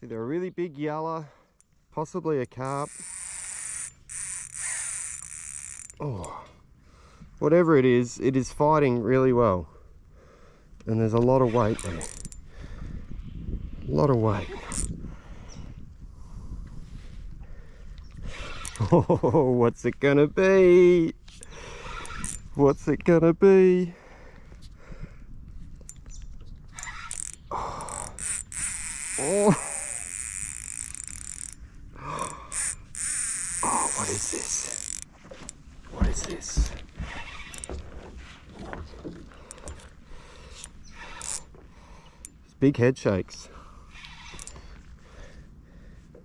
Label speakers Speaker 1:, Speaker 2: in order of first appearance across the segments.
Speaker 1: It's either a really big yellow, possibly a carp. Oh, whatever it is fighting really well. And there's a lot of weight there. A lot of weight. Oh, what's it gonna be? What's it gonna be? Oh. Oh, what is this? What is this? It's big head shakes.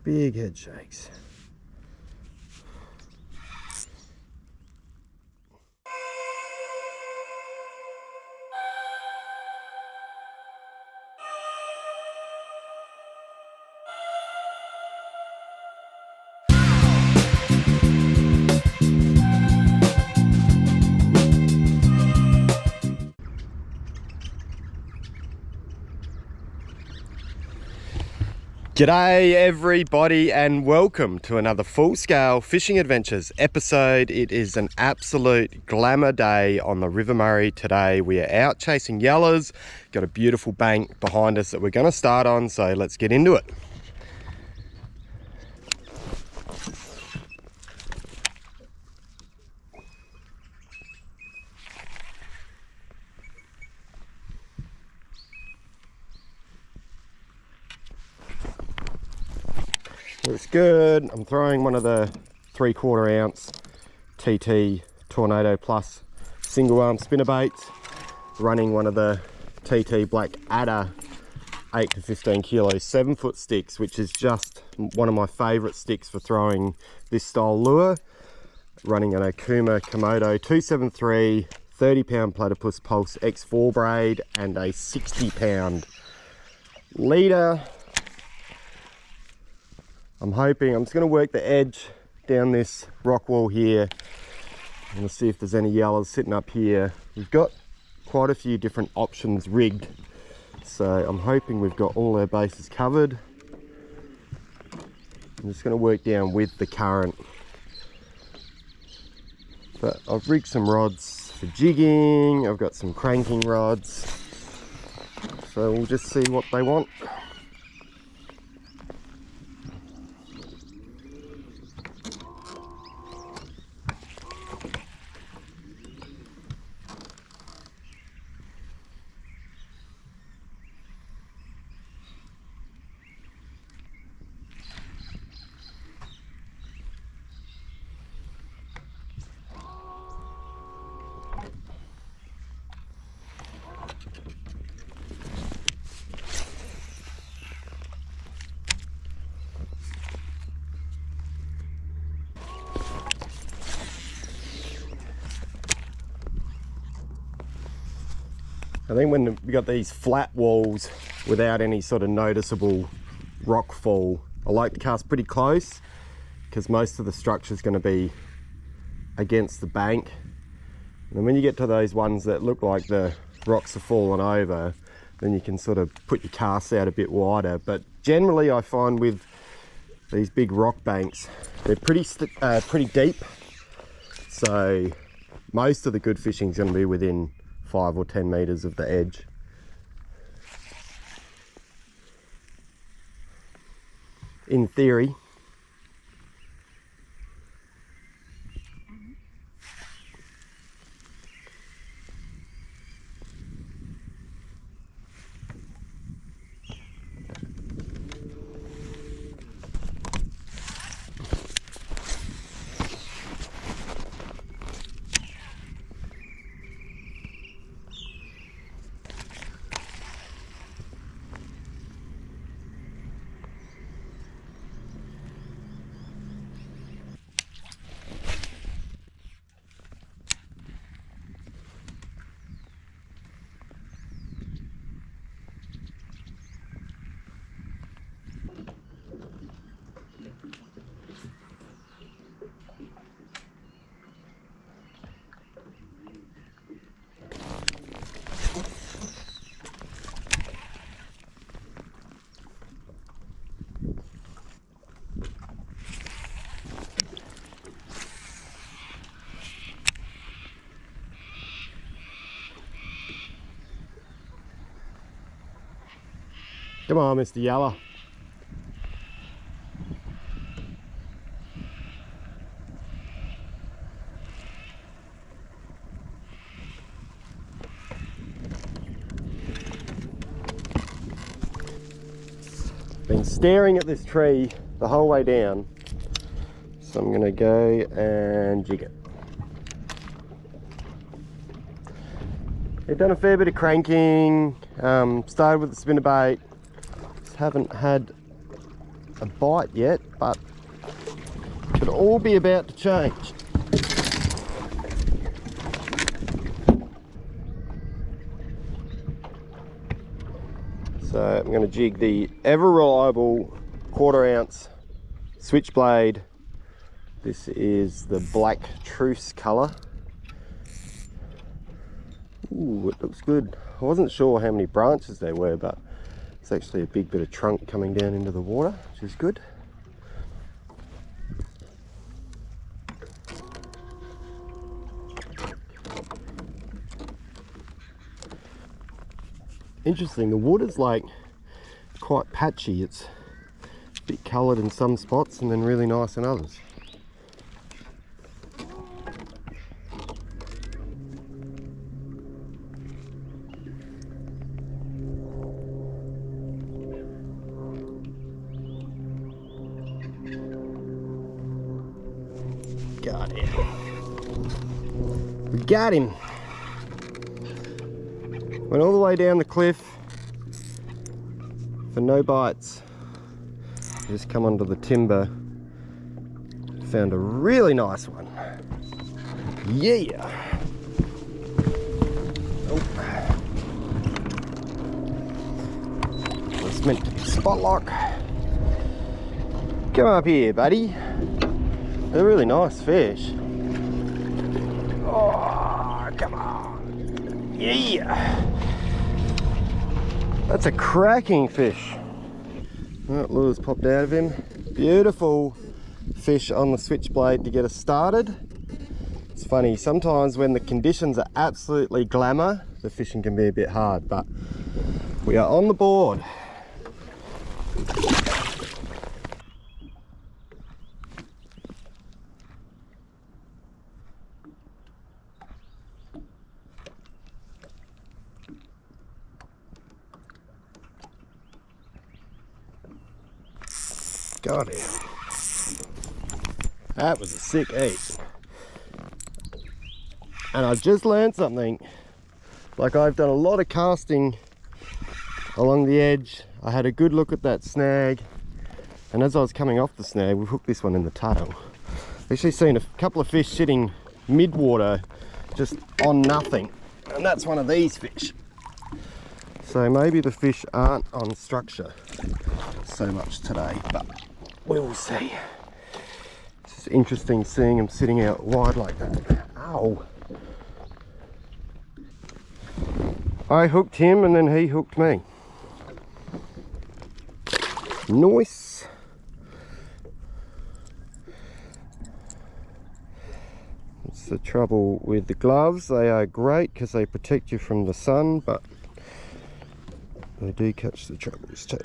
Speaker 1: Big head shakes. G'day everybody and welcome to another full-scale fishing adventures episode. It is an absolute glamour day on the River Murray today. We are out chasing yellows, got a beautiful bank behind us that we're going to start on, so let's get into it. Looks good. I'm throwing one of the 3/4 ounce TT Tornado Plus single arm spinnerbaits, running one of the TT Black Adder 8 to 15 kilo 7-foot sticks, which is just one of my favorite sticks for throwing this style lure. Running an Okuma Komodo 273 30-pound platypus pulse X4 braid and a 60-pound leader. I'm just going to work the edge down this rock wall here. I'm going to see if there's any yellows sitting up here. We've got quite a few different options rigged, so I'm hoping we've got all our bases covered. I'm just going to work down with the current. But I've rigged some rods for jigging, I've got some cranking rods, so we'll just see what they want. I think when we got these flat walls without any sort of noticeable rock fall, I like to cast pretty close because most of the structure is going to be against the bank. And when you get to those ones that look like the rocks are falling over, then you can sort of put your casts out a bit wider. But generally I find with these big rock banks, they're pretty deep. So most of the good fishing is going to be within 5 or 10 meters of the edge. In theory. Come on, Mr. Yeller. Been staring at this tree the whole way down, so I'm gonna go and jig it. I've done a fair bit of cranking, started with the spinnerbait. Just haven't had a bite yet, but could all be about to change. So I'm going to jig the ever reliable 1/4 ounce switchblade. This is the black truce colour. Ooh, it looks good. I wasn't sure how many branches there were, but it's actually a big bit of trunk coming down into the water, which is good. Interesting, the water's like quite patchy. It's a bit coloured in some spots and then really nice in others. Got him. We got him. Went all the way down the cliff for no bites. Just come onto the timber. Found a really nice one. Yeah. Oh. It's meant to be spot lock. Come up here, buddy. They're a really nice fish. Oh, come on. Yeah. That's a cracking fish. That lure's popped out of him. Beautiful fish on the switchblade to get us started. It's funny, sometimes when the conditions are absolutely glamour, the fishing can be a bit hard, but we are on the board. Got it. That was a sick eat. And I just learned something. Like, I've done a lot of casting along the edge. I had a good look at that snag, and as I was coming off the snag, we hooked this one in the tail. Actually seen a couple of fish sitting mid-water just on nothing, and that's one of these fish. So maybe the fish aren't on structure so much today, but we'll see. It's just interesting seeing them sitting out wide like that. Ow. I hooked him and then he hooked me. Nice. That's the trouble with the gloves. They are great because they protect you from the sun, but they do catch the troubles too.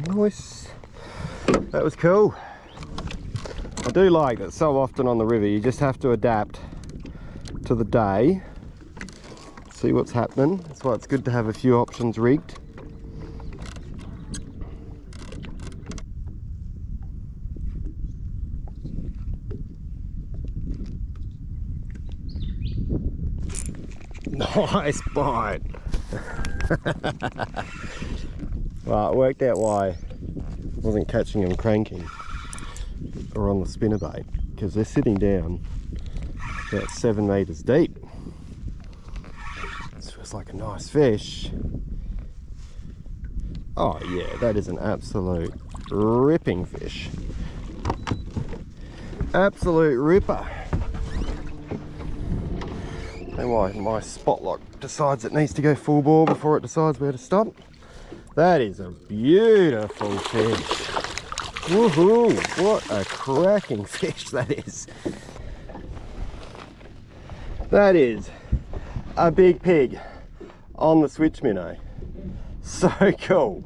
Speaker 1: Nice. That was cool. I do like that so often on the river you just have to adapt to the day, see what's happening. That's why it's good to have a few options rigged. Nice bite. Well, it worked out why I wasn't catching them cranking or on the spinnerbait, because they're sitting down about 7 meters deep. This feels like a nice fish. Oh yeah, that is an absolute ripping fish. Absolute ripper. And why my spot lock decides it needs to go full bore before it decides where to stop. That is a beautiful fish. Woohoo! What a cracking fish that is. That is a big pig on the switch minnow. So cool,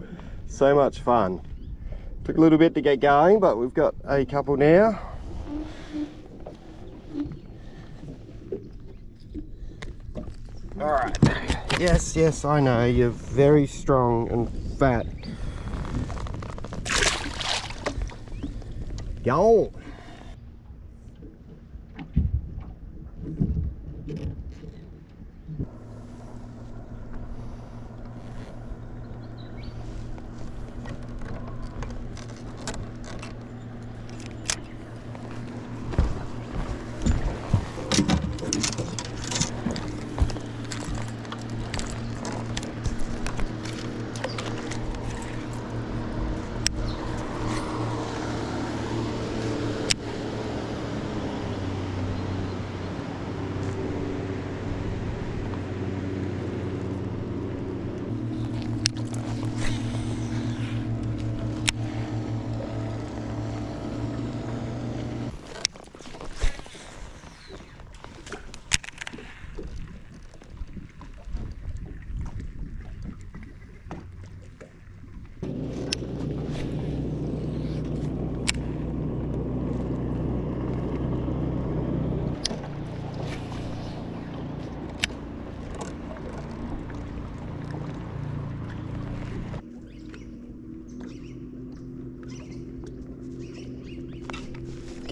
Speaker 1: so much fun. Took a little bit to get going, but we've got a couple now. All right. Yes, yes, I know, you're very strong and fat. Go.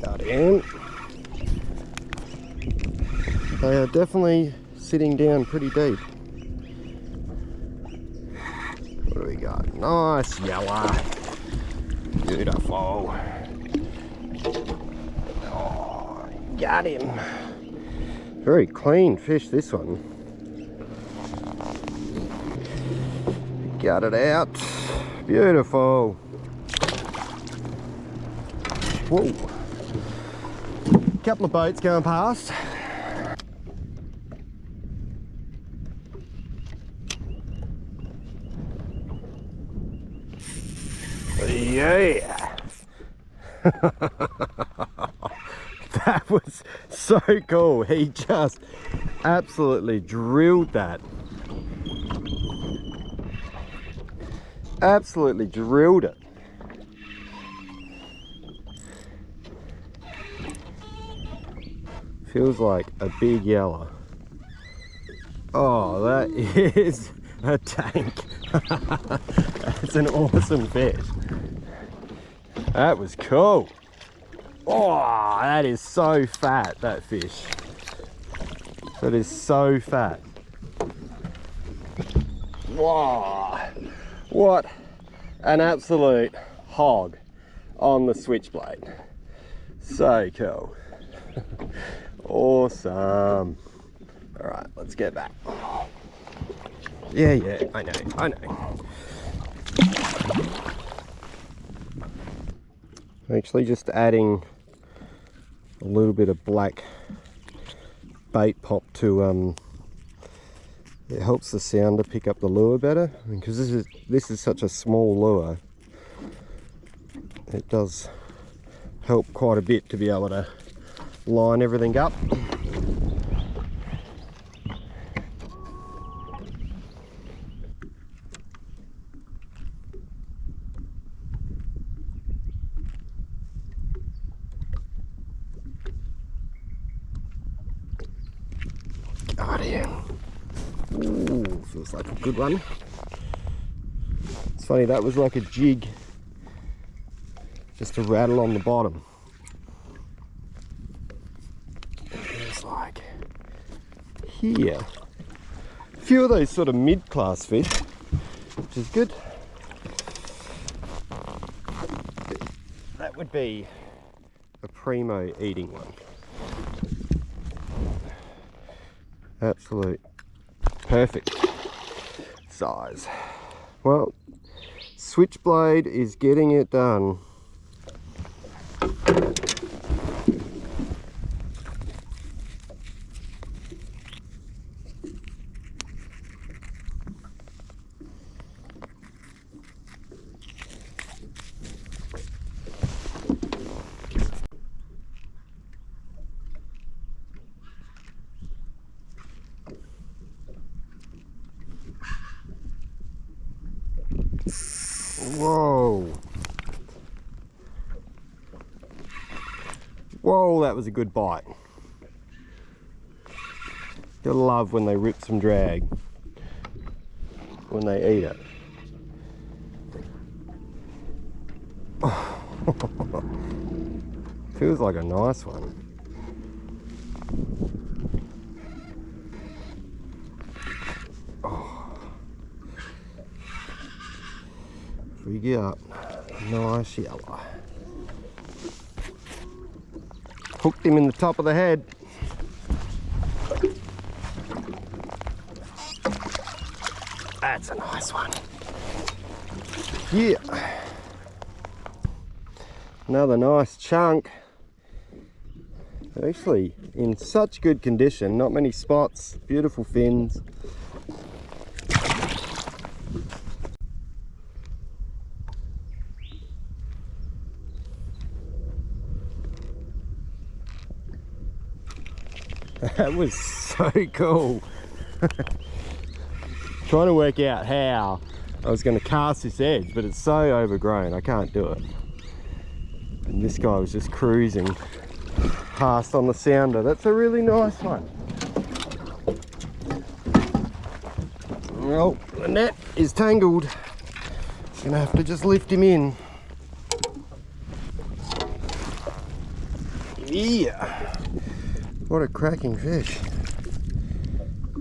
Speaker 1: Got in. They are definitely sitting down pretty deep. What do we got? Nice yellow. Beautiful. Oh, got him. Very clean fish, this one. Got it out. Beautiful. Whoa. Couple of boats going past. Yeah. That was so cool. He just absolutely drilled that. Absolutely drilled it. Feels like a big yellow. Oh, that is a tank. That's an awesome fish. That was cool. Oh, that is so fat, that fish. That is so fat. Wow, what an absolute hog on the switchblade. So cool. Awesome. All right, let's get back. Yeah, I know. Actually just adding a little bit of black bait pop to it helps the sounder pick up the lure better, because this is such a small lure. It does help quite a bit to be able to line everything up. Got him. Ooh, feels like a good one. It's funny, that was like a jig, just a rattle on the bottom. It's like here. A few of those sort of mid-class fish, which is good. That would be a primo eating one. Absolute perfect size. Well, switchblade is getting it done. Whoa. Whoa, that was a good bite. Gotta love when they rip some drag when they eat it. Feels like a nice one. We get up, nice yellow. Hooked him in the top of the head. That's a nice one. Yeah. Another nice chunk. They're actually in such good condition, not many spots, beautiful fins. That was so cool. Trying to work out how I was going to cast this edge, but it's so overgrown I can't do it. And this guy was just cruising past on the sounder. That's a really nice one. Well, the net is tangled. Gonna have to just lift him in. Yeah. What a cracking fish.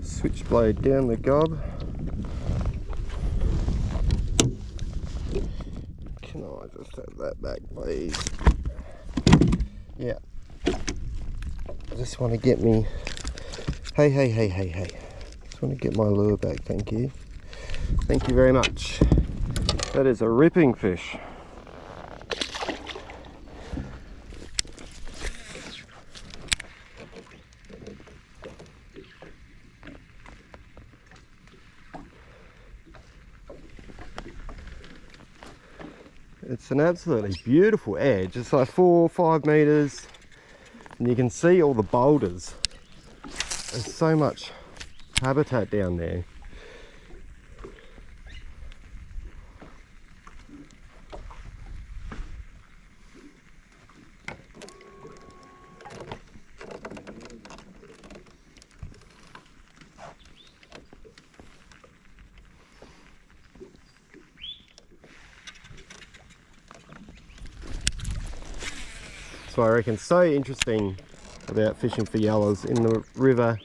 Speaker 1: Switchblade down the gob. Can I just have that back, please? Yeah. I just want to get me... Hey. Just want to get my lure back, thank you. Thank you very much. That is a ripping fish. It's an absolutely beautiful edge. It's like 4 or 5 meters, and you can see all the boulders. There's so much habitat down there. So I reckon so interesting about fishing for yellows in the river.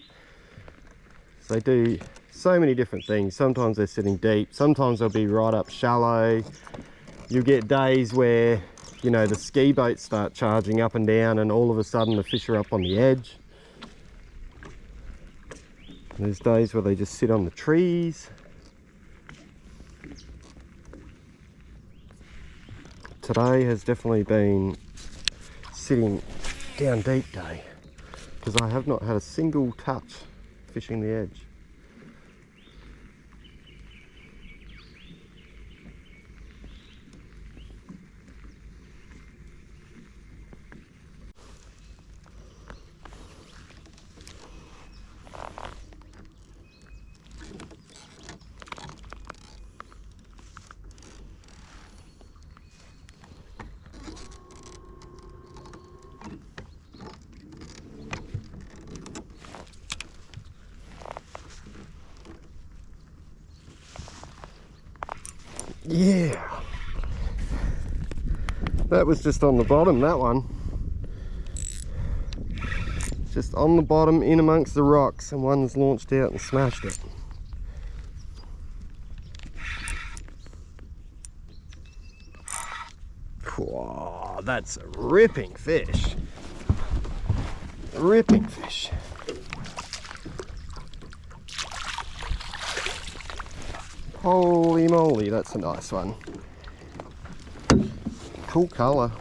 Speaker 1: They do so many different things. Sometimes they're sitting deep, sometimes they'll be right up shallow. You'll get days where, you know, the ski boats start charging up and down and all of a sudden the fish are up on the edge. And there's days where they just sit on the trees. Today has definitely been sitting down deep day because I have not had a single touch fishing the edge. Yeah, that was just on the bottom, that one. Just on the bottom in amongst the rocks, and one's launched out and smashed it. Whoa, that's a ripping fish. Ripping fish. Holy moly, that's a nice one. Cool colour.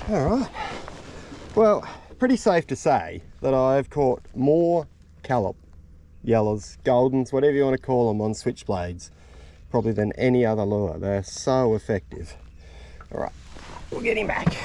Speaker 1: All right. Well, pretty safe to say that I've caught more scallop, yellows, goldens, whatever you want to call them, on switchblades probably than any other lure. They're so effective. All right, we'll get him back.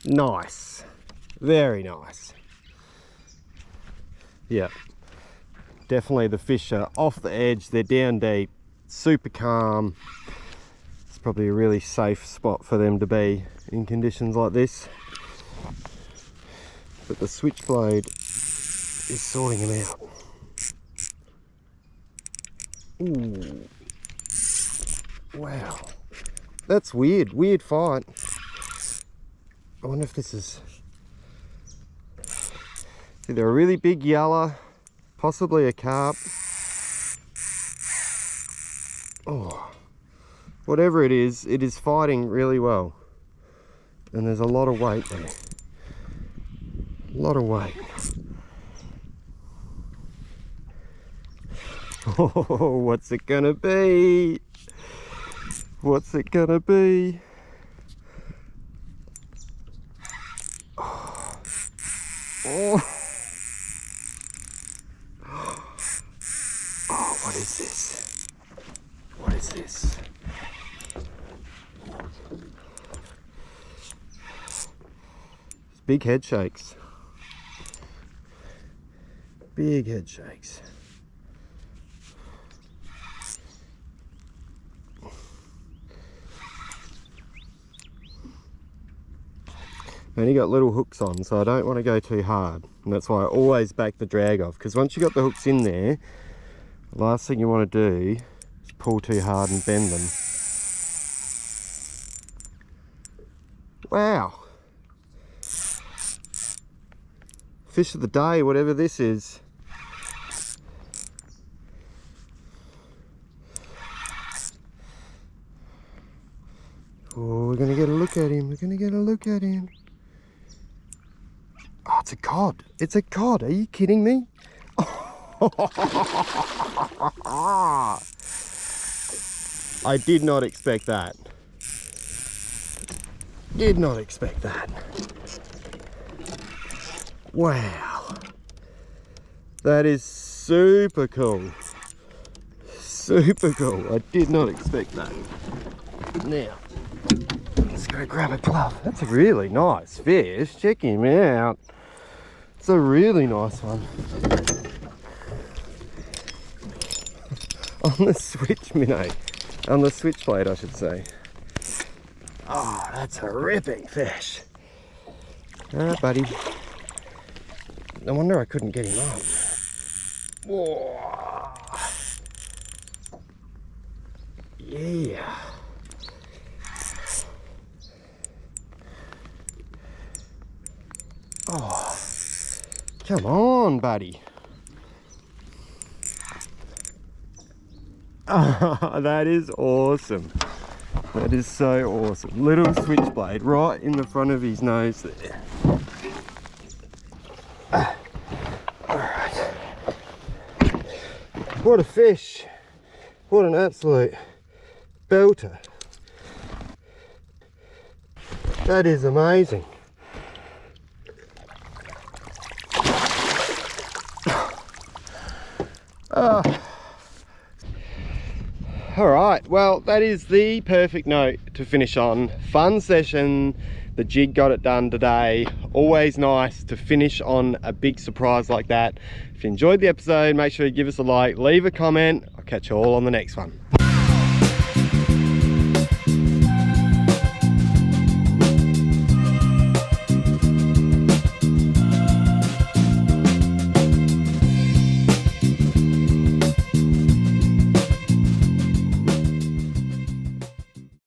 Speaker 1: Nice, very nice. Yeah, definitely the fish are off the edge, they're down deep, super calm. It's probably a really safe spot for them to be in conditions like this. But the switchblade is sorting them out. Ooh. Wow, that's weird, weird fight. I wonder if this is either a really big yellow, possibly a carp. Oh, whatever it is fighting really well. And there's a lot of weight there. A lot of weight. Oh, what's it gonna be? What's it gonna be? Oh. Oh, what is this? What is this? It's big head shakes. Big head shakes. I only got little hooks on, so I don't want to go too hard, and that's why I always back the drag off, because once you got the hooks in there, the last thing you want to do is pull too hard and bend them. Wow, fish of the day, whatever this is. Oh, we're gonna get a look at him, we're gonna get a look at him. Oh, it's a cod. It's a cod. Are you kidding me? I did not expect that. Did not expect that. Wow. That is super cool. Super cool. I did not expect that. Now, let's go grab a glove. That's a really nice fish. Check him out. It's a really nice one. On the switch minnow. On the switchblade, I should say. Oh, that's a ripping fish. Alright, buddy. No wonder I couldn't get him up. Whoa. Yeah. Oh. Come on, buddy. Oh, that is awesome. That is so awesome. Little switchblade right in the front of his nose there. Alright. What a fish. What an absolute belter. That is amazing. Alright, well, that is the perfect note to finish on. Fun session, the jig got it done today. Always nice to finish on a big surprise like that. If you enjoyed the episode, make sure you give us a like, leave a comment. I'll catch you all on the next one.